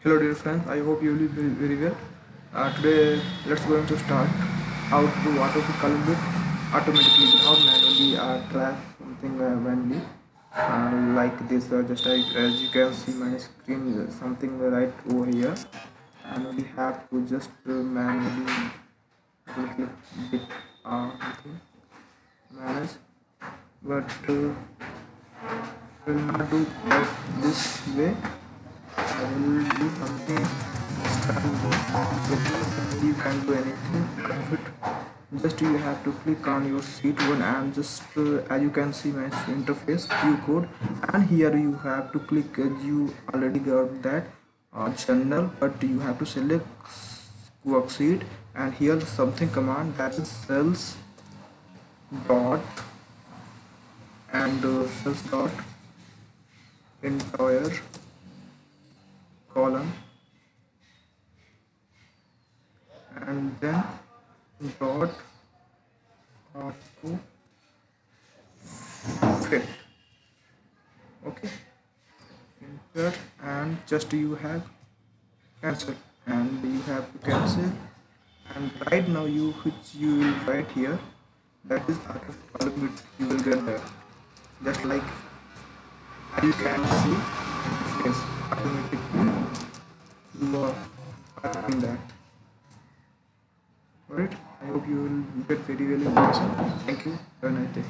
Hello dear friends, I hope you will be very well. Today let's going to start how to autofill it automatically without manually track something manually like this. As you can see my screen something right over here, and we have to just manually click it something manage, but will not do that this way. I will do something you can do anything but just you have to click on your sheet one and just as you can see my interface Q code, and here you have to click you already got that channel, but you have to select worksheet, and here something command that is cells dot and cells dot entire column and then dot auto fit. Okay, enter, and just you have cancel, and you have to cancel, and right now you which you will write here, that is out of column you will get there, just like you can see yes automatically you are doing that. Alright, I hope you will get very well information. Thank you, have a nice day.